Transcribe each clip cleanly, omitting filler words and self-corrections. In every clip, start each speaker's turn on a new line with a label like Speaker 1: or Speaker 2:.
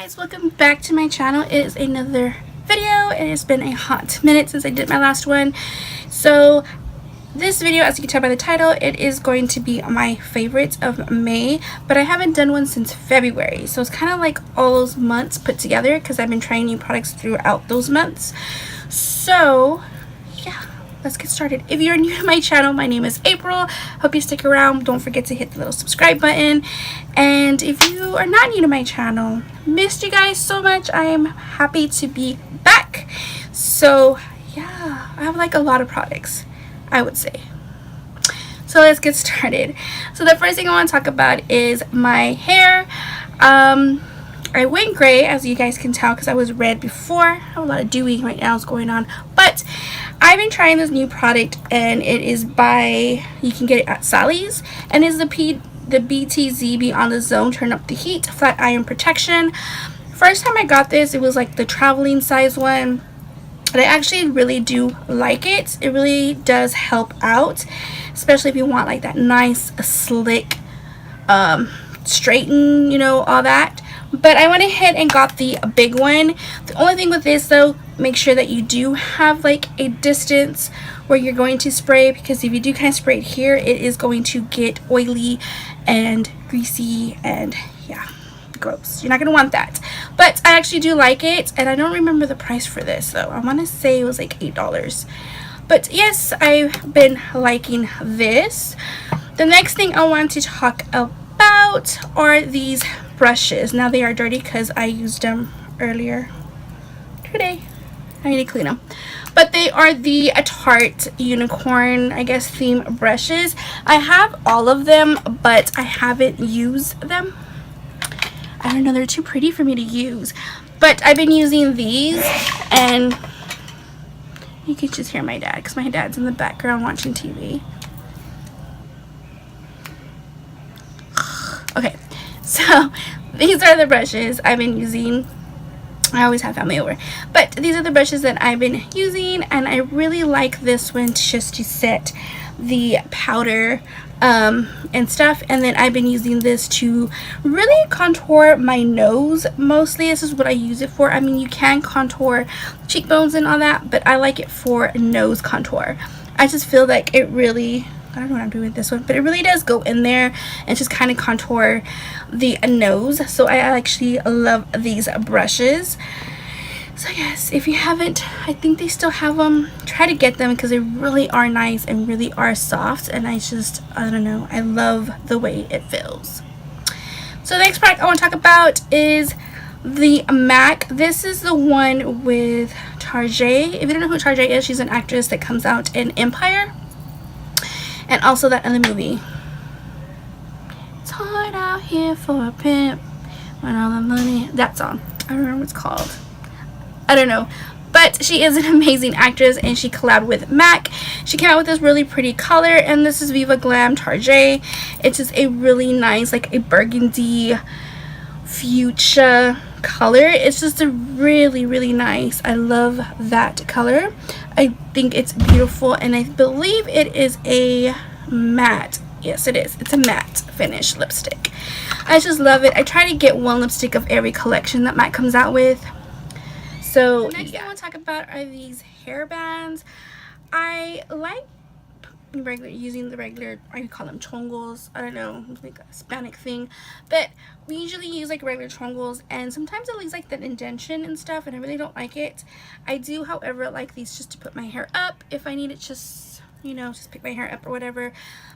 Speaker 1: guys, welcome back to my channel. It is another video. It has been a hot minute since I did my last one. So this video, as you can tell by the title, it is going to be my favorites of May, but I haven't done one since February. So it's kind of like all those months put together because I've been trying new products throughout those months. So yeah, let's get started. If you're new to my channel, my name is April. Hope you stick around. Don't forget to hit the little subscribe button. And if you are not new to my channel, missed you guys so much. I am happy to be back. So yeah, I have like a lot of products, I would say. So let's get started. So the first thing I want to talk about is my hair. I went gray, as you guys can tell, because I was red before. I have a lot of dewy right now is going on, but I've been trying this new product, and it is by, you can get it at Sally's, and it's the BTZ Beyond the Zone Turn Up the Heat Flat Iron Protection. First time I got this, it was like the traveling size one, but I actually really do like it. It really does help out, especially if you want like that nice slick straighten, you know, all that. But I went ahead and got the big one. The only thing with this though, make sure that you do have like a distance where you're going to spray, because if you do kind of spray it here, it is going to get oily and greasy and yeah, gross. You're not going to want that. But I actually do like it, and I don't remember the price for this though. I want to say it was like $8. But yes, I've been liking this. The next thing I want to talk about are these brushes. Now they are dirty because I used them earlier today. I need to clean them. But they are the Tarte unicorn, I guess, theme brushes. I have all of them, but I haven't used them. I don't know, they're too pretty for me to use. But I've been using these, and you can just hear my dad because my dad's in the background watching TV. Okay, so these are the brushes I've been using. I always have family over, but these are the brushes that I've been using, and I really like this one just to set the powder and stuff. And then I've been using this to really contour my nose mostly. This is what I use it for. I mean, you can contour cheekbones and all that, but I like it for nose contour. I just feel like it really, I don't know what I'm doing with this one, but it really does go in there and just kind of contour the nose. So I actually love these brushes. So yes, if you haven't, I think they still have them. Try to get them because they really are nice and really are soft. And I don't know, I love the way it feels. So the next product I want to talk about is the MAC. This is the one with Tarjay. If you don't know who Tarjay is, she's an actress that comes out in Empire. And also that in the movie. It's hard out here for a pimp when all the money. That song. I don't remember what it's called. I don't know. But she is an amazing actress, and she collabed with MAC. She came out with this really pretty color, and this is Viva Glam Tarjay. It's just a really nice, like a burgundy fuchsia color. It's just a really, really nice. I love that color. I think it's beautiful, and I believe it is a matte. Yes, it is. It's a matte finish lipstick. I just love it. I try to get one lipstick of every collection that MAC comes out with. So the next thing I want to talk about are these hair bands. I like using the regular, I call them chongos. I don't know, it's like a Hispanic thing, but we usually use like regular chongos, and sometimes it leaves like that indentation and stuff, and I really don't like it. I do, however, like these just to put my hair up if I need it, just, you know, just pick my hair up or whatever.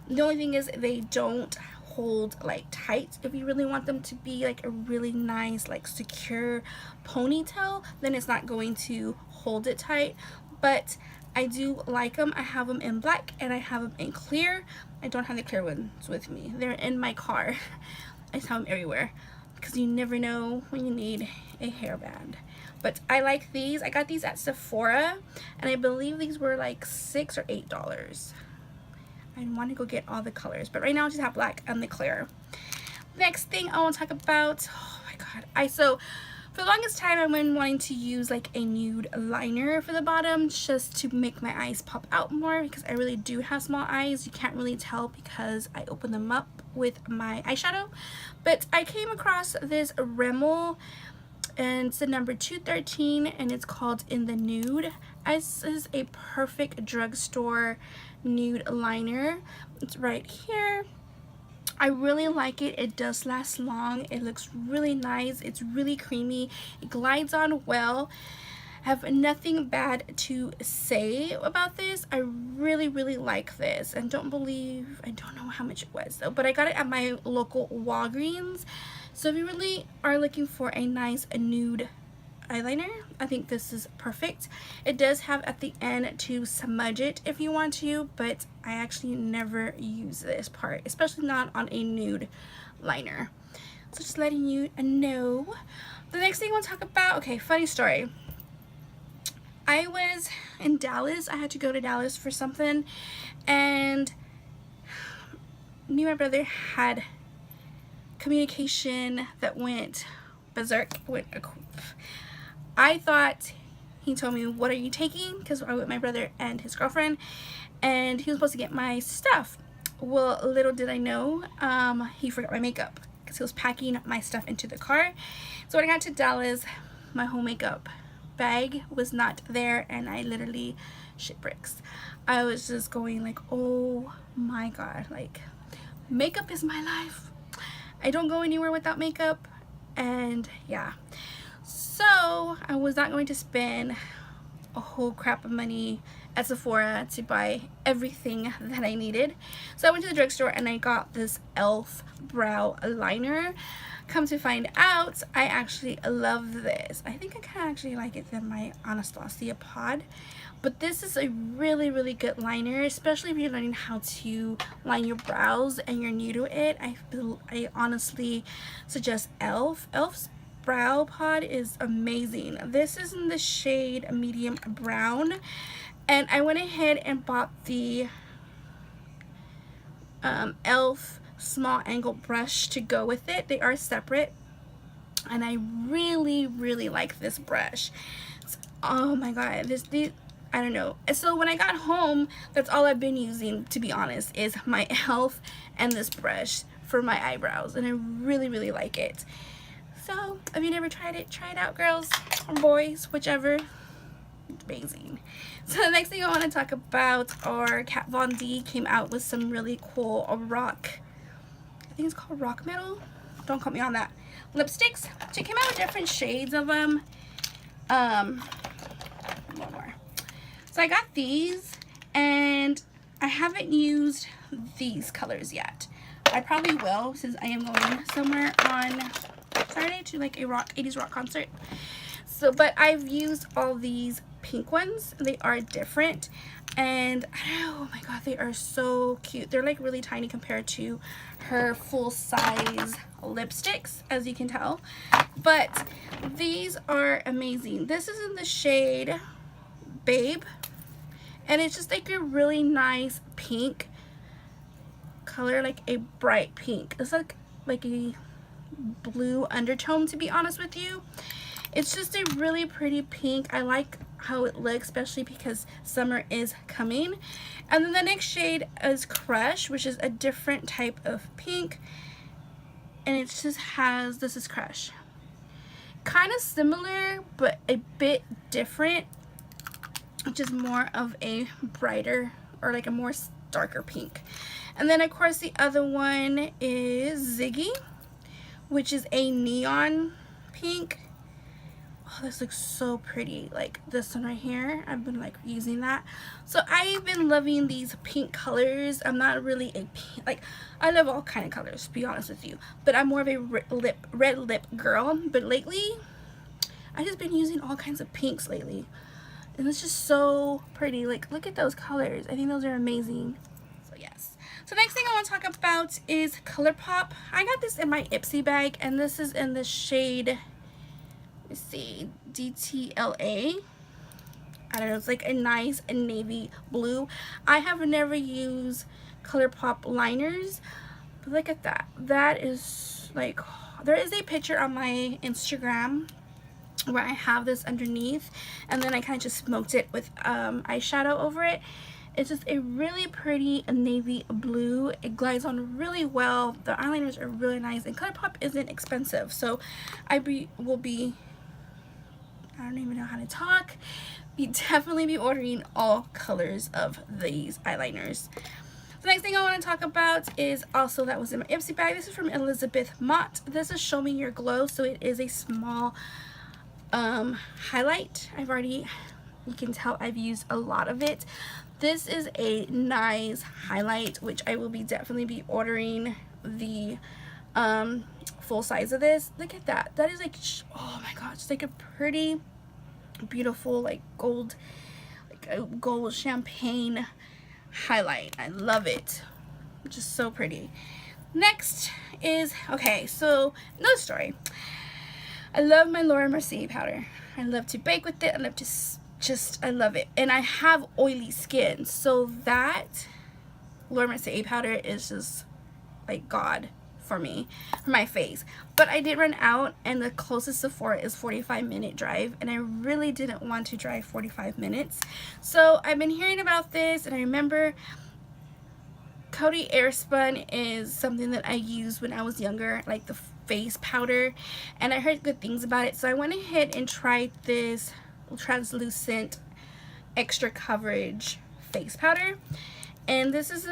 Speaker 1: The only thing is they don't hold like tight. If you really want them to be like a really nice, like secure ponytail, then it's not going to hold it tight. But I do like them. I have them in black and I have them in clear. I don't have the clear ones with me. They're in my car. I just have them everywhere because you never know when you need a hairband. But I like these. I got these at Sephora, and I believe these were like $6 or $8. I want to go get all the colors, but right now I just have black and the clear. Next thing I want to talk about, oh my god, so for the longest time I've been wanting to use like a nude liner for the bottom, just to make my eyes pop out more, because I really do have small eyes. You can't really tell because I open them up with my eyeshadow. But I came across this Rimmel and it's the number 213, and it's called In the Nude. This is a perfect drugstore nude liner. It's right here. I really like it. It does last long. It looks really nice. It's really creamy. It glides on well. I have nothing bad to say about this. I really like this, and I don't know how much it was though, but I got it at my local Walgreens. So if you really are looking for a nice nude eyeliner, I think this is perfect. It does have at the end to smudge it if you want to, but I actually never use this part, especially not on a nude liner. So just letting you know. The next thing I want to talk about, okay, funny story. I was in Dallas. I had to go to Dallas for something, and me and my brother had communication that went berserk. I thought he told me, what are you taking? Because I went with my brother and his girlfriend, and he was supposed to get my stuff. Well, little did I know, he forgot my makeup because he was packing my stuff into the car. So when I got to Dallas, my whole makeup bag was not there, and I literally shit bricks. I was just going like, oh my god, like, makeup is my life. I don't go anywhere without makeup, and yeah. So I was not going to spend a whole crap of money at Sephora to buy everything that I needed. So I went to the drugstore and I got this e.l.f. brow liner. Come to find out, I actually love this. I think I kind of actually like it than my Anastasia pod. But this is a really good liner, especially if you're learning how to line your brows and you're new to it. I honestly suggest e.l.f. e.l.f.'s brow pod is amazing. This is in the shade medium brown, and I went ahead and bought the e.l.f. small angle brush to go with it. They are separate, and I really like this brush. Oh my god, I don't know. So when I got home, that's all I've been using, to be honest, is my e.l.f. and this brush for my eyebrows, and I really like it. So if you never tried it, try it out, girls or boys, whichever. It's amazing. So the next thing I want to talk about are Kat Von D came out with some really cool rock, I think it's called rock metal, don't quote me on that, lipsticks. She came out with different shades of them. One more. So I got these, and I haven't used these colors yet. I probably will, since I am going somewhere on Saturday to like a 80s rock concert. So, but I've used all these pink ones. They are different, and oh my god, they are so cute. They're like really tiny compared to her full size lipsticks, as you can tell, but these are amazing. This is in the shade Babe, and it's just like a really nice pink color, like a bright pink. It's like a blue undertone, to be honest with you. It's just a really pretty pink. I like how it looks, especially because summer is coming. And then the next shade is Crush, which is a different type of pink, and it just has, this is Crush, kind of similar but a bit different, which is more of a brighter, or like a more darker pink. And then of course the other one is Ziggy, which is a neon pink. Oh, this looks so pretty. Like this one right here, I've been like using that. So I've been loving these pink colors. I'm not really a pink, like, I love all kind of colors, to be honest with you, but I'm more of a red lip girl. But lately I've just been using all kinds of pinks lately, and it's just so pretty. Like, look at those colors. I think those are amazing. So yes. So next thing I want to talk about is ColourPop. I got this in my Ipsy bag, and this is in the shade, let's see, DTLA. I don't know, it's like a nice navy blue. I have never used ColourPop liners, but look at that. That is like, there is a picture on my Instagram where I have this underneath, and then I kind of just smoked it with eyeshadow over it. It's just a really pretty navy blue. It glides on really well. The eyeliners are really nice, and ColourPop isn't expensive, so will be I don't even know how to talk. Definitely be ordering all colors of these eyeliners. The next thing I want to talk about is also that was in my Ipsy bag. This is from Elizabeth Mott. This is Show Me Your Glow. So it is a small highlight. You can tell I've used a lot of it. This is a nice highlight, which I will definitely be ordering the full size of this. Look at that. That is like, oh my gosh, it's like a pretty beautiful like gold champagne highlight. I love it. Just so pretty. Next is, okay, so another story. I love my Laura Mercier powder. I love to bake with it. I love to I love it. And I have oily skin, so that Laura Mercier powder is just like God for me, for my face. But I did run out, and the closest Sephora is 45-minute drive, and I really didn't want to drive 45 minutes. So I've been hearing about this, and I remember Coty Airspun is something that I used when I was younger, like the face powder, and I heard good things about it. So I went ahead and tried this translucent extra coverage face powder, and this is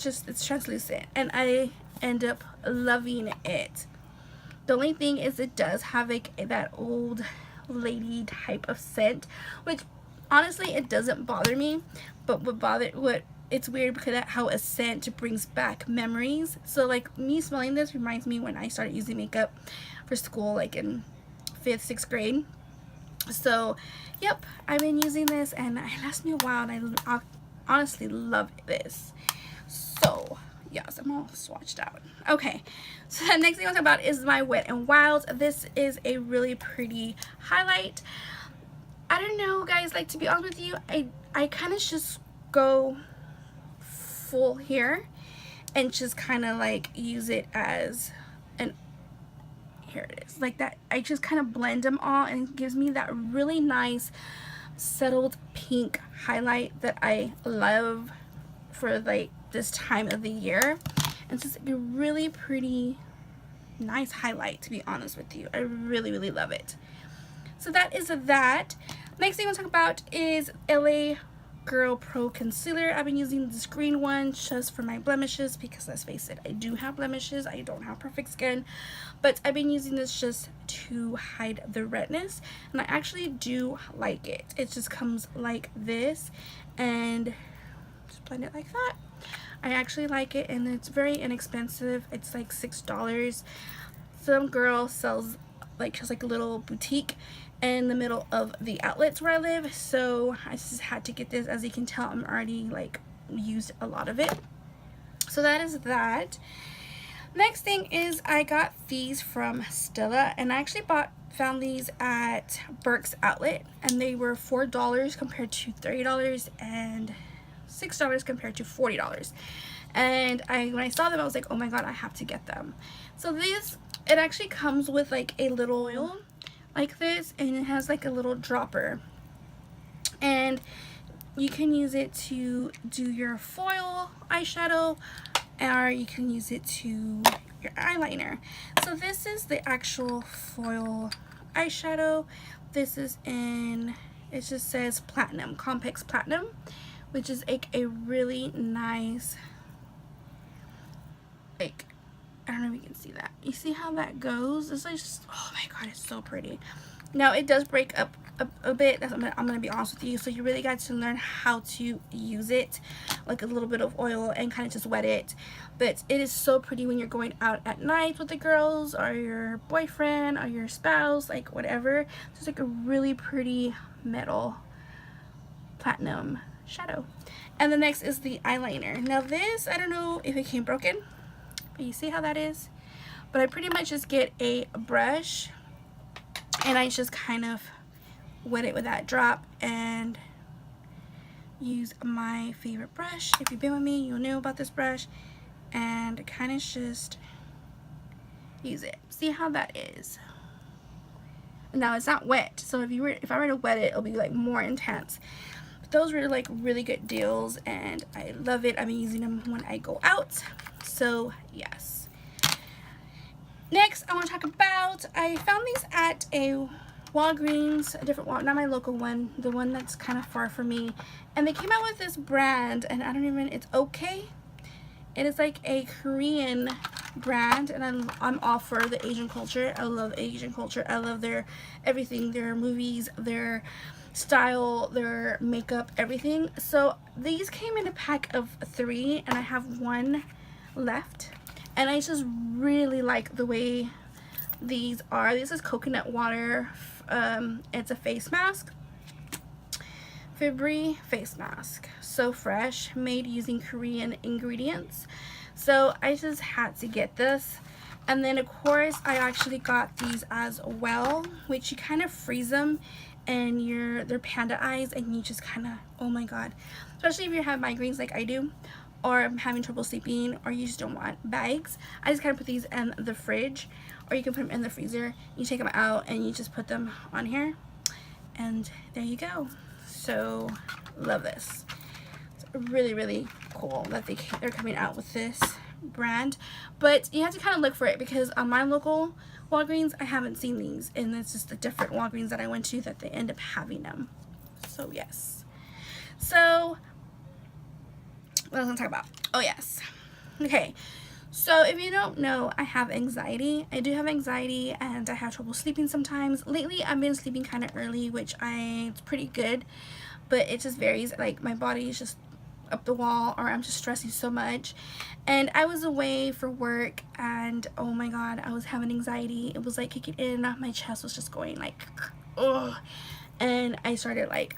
Speaker 1: it's translucent, and I end up loving it. The only thing is it does have like that old lady type of scent, which honestly it doesn't bother me, but it's weird because how a scent brings back memories. So like me smelling this reminds me when I started using makeup for school, like in 5th, 6th grade. So yep, I've been using this and it lasts me a while, and I honestly love this. So yes, I'm all swatched out. Okay, so the next thing I'll talk about is my Wet n Wild. This is a really pretty highlight. I don't know, guys, like, to be honest with you, I kind of just go full here and just kind of like use it as an, here it is, like that. I just kind of blend them all, and it gives me that really nice settled pink highlight that I love for like this time of the year. And it's just a really pretty nice highlight, to be honest with you. I really love it. So that is that. Next thing I want to talk about is LA Girl Pro Concealer. I've been using this green one just for my blemishes because, let's face it, I do have blemishes. I don't have perfect skin, but I've been using this just to hide the redness, and I actually do like it. It just comes like this, and just blend it like that. I actually like it, and it's very inexpensive. It's like $6. Some girl sells like just like a little boutique in the middle of the outlets where I live, so I just had to get this. As you can tell, I'm already like used a lot of it. So that is that. Next thing is I got these from Stella, and I actually found these at Burke's Outlet, and they were $4 compared to $30 and $6 compared to $40. And when I saw them, I was like, oh my god, I have to get them. So it actually comes with like a little oil like this, and it has like a little dropper, and you can use it to do your foil eyeshadow, or you can use it to your eyeliner. So this is the actual foil eyeshadow. This is it just says Platinum, Compex Platinum, which is like a really nice, like, I don't know if you can see that. You see how that goes? It's like just, oh my god, it's so pretty. Now it does break up a bit. I'm gonna be honest with you. So you really got to learn how to use it, like a little bit of oil and kind of just wet it. But it is so pretty when you're going out at night with the girls or your boyfriend or your spouse, like whatever. It's like a really pretty metal platinum shadow. And the next is the eyeliner. Now this, I don't know if it came broken, but you see how that is? But I pretty much just get a brush, and I just kind of wet it with that drop and use my favorite brush. If you've been with me, you'll know about this brush, and kind of just use it. See how that is? Now it's not wet, so if I were to wet it, it'll be like more intense. But those were like really good deals, and I love it. I've been using them when I go out. So yes. Next, I want to talk about, I found these at a Walgreens, a different not my local one, the one that's kind of far from me, and they came out with this brand, and I don't even, it's okay. It is like a Korean brand, and I'm all for the Asian culture. I love Asian culture. I love their everything, their movies, their style, their makeup, everything. So these came in a pack of 3, and I have 1 left, and I just really like the way these are. This is coconut water. It's a face mask, Fibri face mask, so fresh, made using Korean ingredients. So I just had to get this. And then of course I actually got these as well, which you kind of freeze them, and they're panda eyes, and you just kind of, oh my god, especially if you have migraines like I do, or I'm having trouble sleeping, or you just don't want bags. I just kind of put these in the fridge, or you can put them in the freezer. You take them out and you just put them on here, and there you go. So love this. It's really, really cool that they're coming out with this brand, but you have to kind of look for it, because on my local Walgreens I haven't seen these, and it's just the different Walgreens that I went to that they end up having them. So yes. So what was I gonna talk about? Oh yes. Okay. So if you don't know, I have anxiety. I do have anxiety, and I have trouble sleeping sometimes. Lately I've been sleeping kind of early, which it's pretty good, but it just varies. Like my body is just up the wall, or I'm just stressing so much. And I was away for work, and oh my god, I was having anxiety. It was like kicking in, my chest was just going like, ugh. And I started like,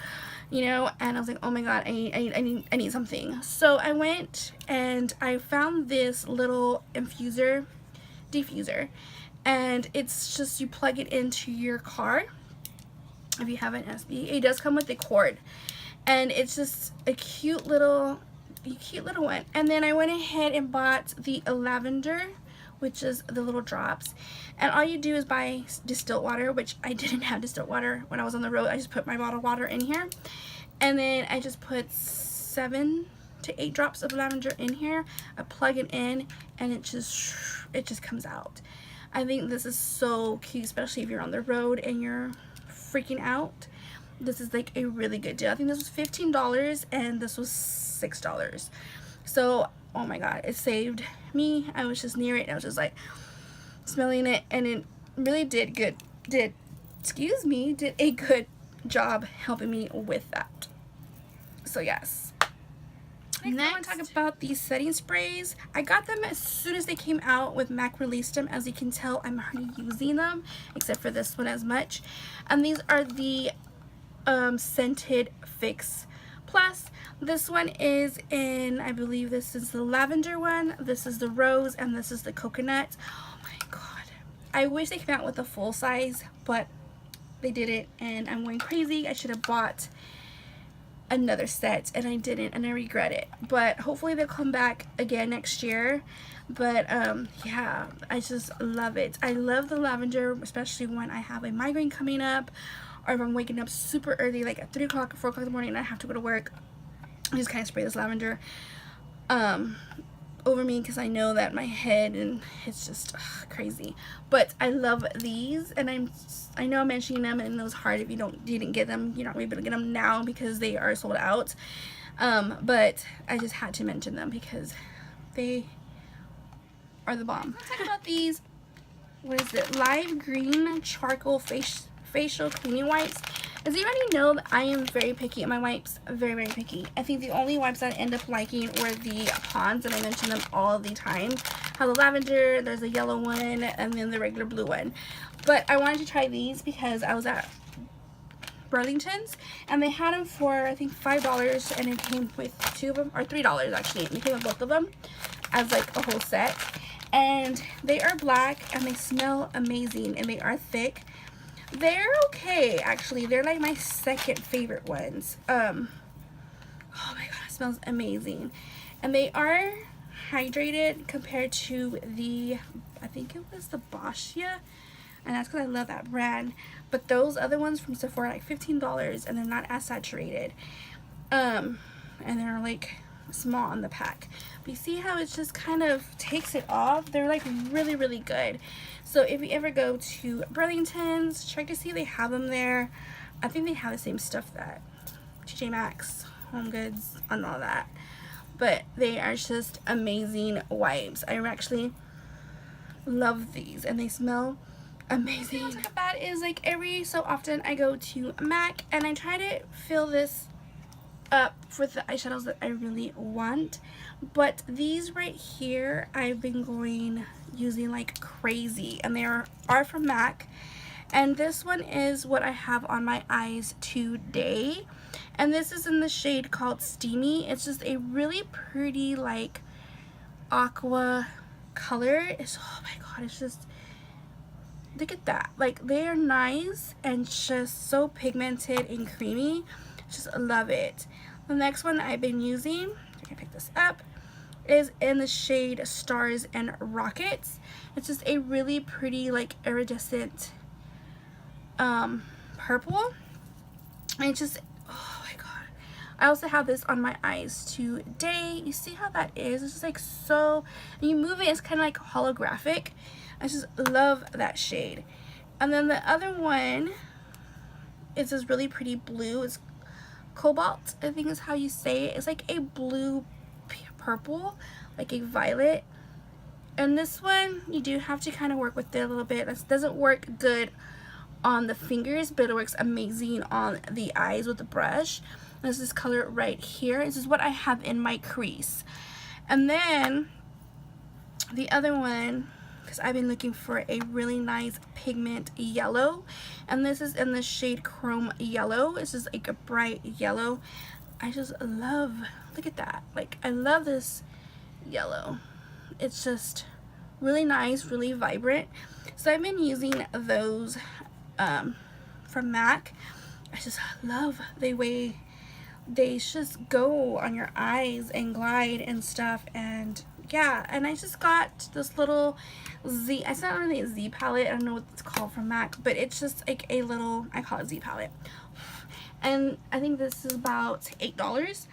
Speaker 1: you know, and I was like, oh my god, I need something. So I went and I found this little diffuser, and it's just, you plug it into your car if you have an SB. It does come with a cord, and it's just a cute little one. And then I went ahead and bought the lavender, which is the little drops, and all you do is buy distilled water, which I didn't have distilled water when I was on the road. I just put my bottled water in here, and then I just put 7 to 8 drops of lavender in here. I plug it in, and it just comes out. I think this is so cute, especially if you're on the road and you're freaking out. This is like a really good deal. I think this was $15 and this was $6. So oh my god, it saved me. I was just near it, and I was just like smelling it, and it really did a good job helping me with that. So yes. Next, I want to talk about these setting sprays. I got them as soon as they came out with MAC released them. As you can tell, I'm already using them, except for this one as much. And these are the Scented Fix Plus. This one is in, I believe this is the lavender one, this is the rose, and this is the coconut. Oh my god, I wish they came out with a full size, but they didn't, and I'm going crazy. I should have bought another set, and I didn't, and I regret it. But hopefully they'll come back again next year. But yeah, I just love it. I love the lavender, especially when I have a migraine coming up, or if I'm waking up super early, like at 3 o'clock or 4 o'clock in the morning, and I have to go to work. I just kind of spray this lavender over me, because I know that my head, and it's just crazy. But I love these, and I know I'm mentioning them, and it was hard if you didn't get them. You're not able to get them now because they are sold out. But I just had to mention them because they are the bomb. Let's talk about these. What is it? Live Green Charcoal Facial Cleaning Wipes. As you already know, I am very picky at my wipes. Very, very picky. I think the only wipes that I end up liking were the Pond's, and I mention them all the time. How the lavender, there's a yellow one, and then the regular blue one. But I wanted to try these because I was at Burlington's, and they had them for, I think, $5, and it came with 2 of them, or $3 actually. And it came with both of them as like a whole set. And they are black, and they smell amazing, and they are thick. They're okay, actually. They're like my second favorite ones. Oh my god, it smells amazing. And they are hydrated compared to the, I think it was the Boscia, and that's because I love that brand. But those other ones from Sephora are like $15, and they're not as saturated. And they're like small on the pack. But you see how it just kind of takes it off? They're like really, really good. So if you ever go to Burlington's, check to see if they have them there. I think they have the same stuff that TJ Maxx, Home Goods, and all that. But they are just amazing wipes. I actually love these, and they smell amazing. What I talk about is like every so often I go to MAC and I try to fill this up with the eyeshadows that I really want. But these right here I've been using like crazy, and they are from MAC. And this one is what I have on my eyes today. And this is in the shade called Steamy. It's just a really pretty like aqua color. It's, oh my god, it's just, look at that. Like, they are nice and just so pigmented and creamy. Just love it. The next one I've been using, I can pick this up, is in the shade Stars and Rockets. It's just a really pretty like iridescent purple. And it's just, oh my god. I also have this on my eyes today. You see how that is? It's just like so, and you move it, it's kind of like holographic. I just love that shade. And then the other one is this really pretty blue. It's Cobalt, I think is how you say it. It's like a blue purple, like a violet. And this one, you do have to kind of work with it a little bit. This doesn't work good on the fingers, but it works amazing on the eyes with the brush. This is color right here. This is what I have in my crease. And then the other one, because I've been looking for a really nice pigment yellow, and this is in the shade Chrome Yellow. This is like a bright yellow. I just love, look at that. Like, I love this yellow. It's just really nice, really vibrant. So I've been using those from MAC. I just love the way they just go on your eyes and glide and stuff. And yeah, and I just got this little Z, it's not really a Z palette, I don't know what it's called from MAC, but it's just like a little, I call it Z palette. And I think this is about $8.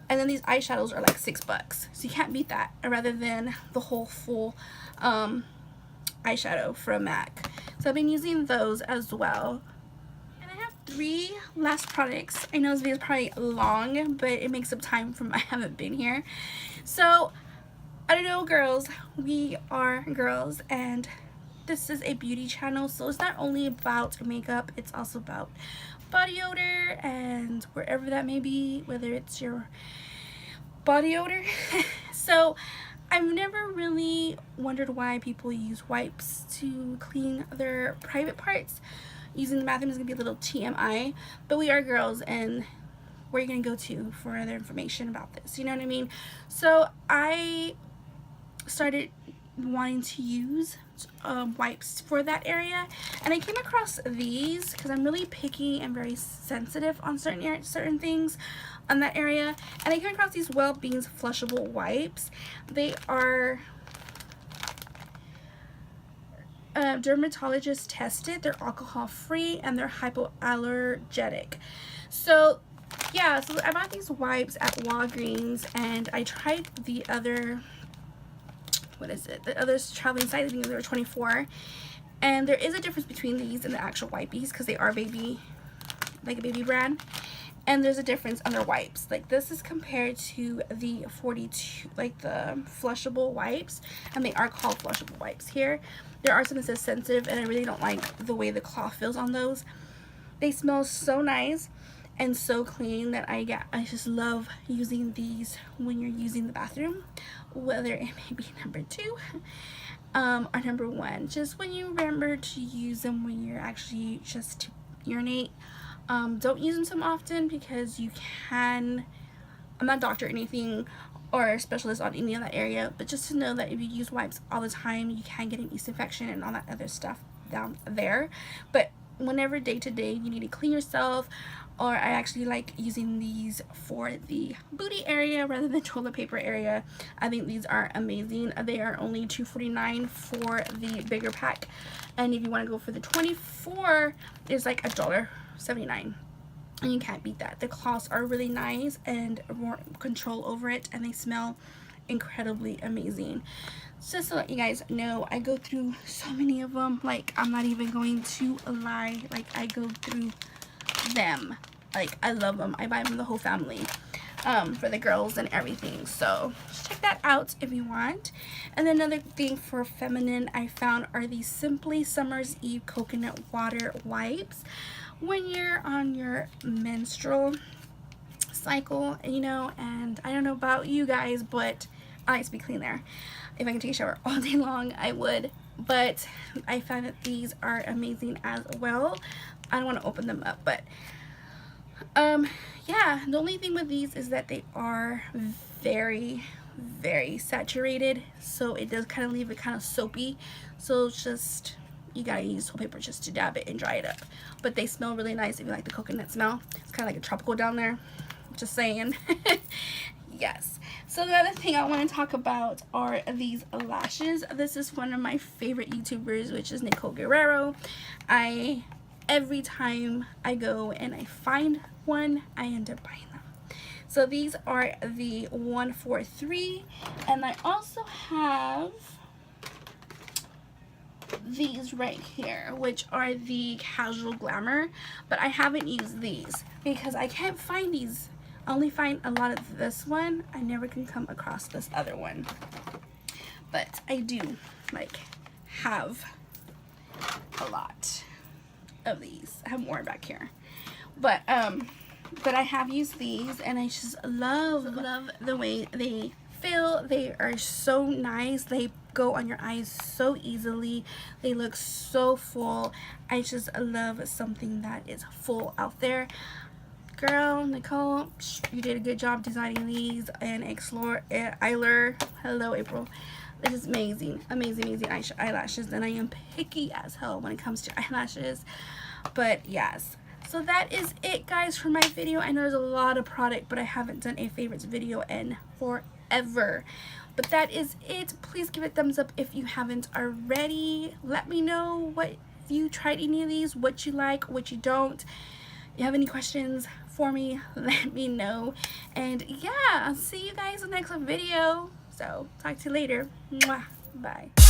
Speaker 1: And then these eyeshadows are like $6. So you can't beat that, rather than the whole full eyeshadow from MAC. So I've been using those as well. And I have 3 last products. I know this video is probably long, but it makes up time from I haven't been here. So I don't know, girls, we are girls, and this is a beauty channel, so it's not only about makeup, it's also about body odor and wherever that may be, whether it's your body odor. So I've never really wondered why people use wipes to clean their private parts. Using the bathroom is gonna be a little TMI, but we are girls, and where are you gonna go to for other information about this, you know what I mean? So I started wanting to use wipes for that area, and I came across these because I'm really picky and very sensitive on certain things on that area. And I came across these Well-Beings flushable wipes. They are dermatologist tested, they're alcohol free, and they're hypoallergenic. So yeah, so I bought these wipes at Walgreens, and I tried the other, what is it, the other traveling size. I think they were 24, and there is a difference between these and the actual wipies because they are baby, like a baby brand, and there's a difference on their wipes. Like, this is compared to the 42, like the flushable wipes, and they are called flushable wipes here. There are some that says sensitive, and I really don't like the way the cloth feels on those. They smell so nice and so clean that I just love using these when you're using the bathroom, whether it may be number 2 or number 1. Just when you remember to use them when you're actually just to urinate. Don't use them so often because you can, I'm not a doctor or anything or a specialist on any of that area, but just to know that if you use wipes all the time, you can get an yeast infection and all that other stuff down there. But whenever day to day you need to clean yourself, or I actually like using these for the booty area rather than toilet paper area. I think these are amazing. They are only $2.49 for the bigger pack, and if you want to go for the 24, it's like $1.79. and you can't beat that. The cloths are really nice and more control over it, and they smell incredibly amazing. So just to let you guys know, I go through so many of them. Like, I'm not even going to lie. Like, I go through them. Like, I love them. I buy them for the whole family, for the girls and everything. So just check that out if you want. And then another thing for feminine I found are these Simply Summer's Eve coconut water wipes. When you're on your menstrual cycle, you know, and I don't know about you guys, but I like to be clean there. If I can take a shower all day long, I would. But I found that these are amazing as well. I don't want to open them up, but yeah, the only thing with these is that they are very, very saturated, so it does kind of leave it kind of soapy. So it's just, you gotta use toilet paper just to dab it and dry it up. But they smell really nice if you like the coconut smell. It's kind of like a tropical down there, just saying. Yes. So the other thing I want to talk about are these lashes. This is one of my favorite YouTubers, which is Nicole Guerrero. Every time I go and I find one, I end up buying them. So these are the 143, and I also have these right here, which are the Casual Glamour, but I haven't used these because I can't find these. I only find a lot of this one. I never can come across this other one, but I do like have a lot of these. I have more back here, but I have used these, and I just love the way they feel. They are so nice. They go on your eyes so easily. They look so full. I just love something that is full out there. Girl, Nicole, you did a good job designing these. And Explore Eyelure, hello April. This is amazing, amazing eyelashes, and I am picky as hell when it comes to eyelashes. But yes, so that is it, guys, for my video. I know there's a lot of product, but I haven't done a favorites video in forever. But that is it. Please give it a thumbs up if you haven't already. Let me know what, if you tried any of these, what you like, what you don't. If you have any questions for me, let me know. And yeah, I'll see you guys in the next video. So talk to you later. Mwah. Bye.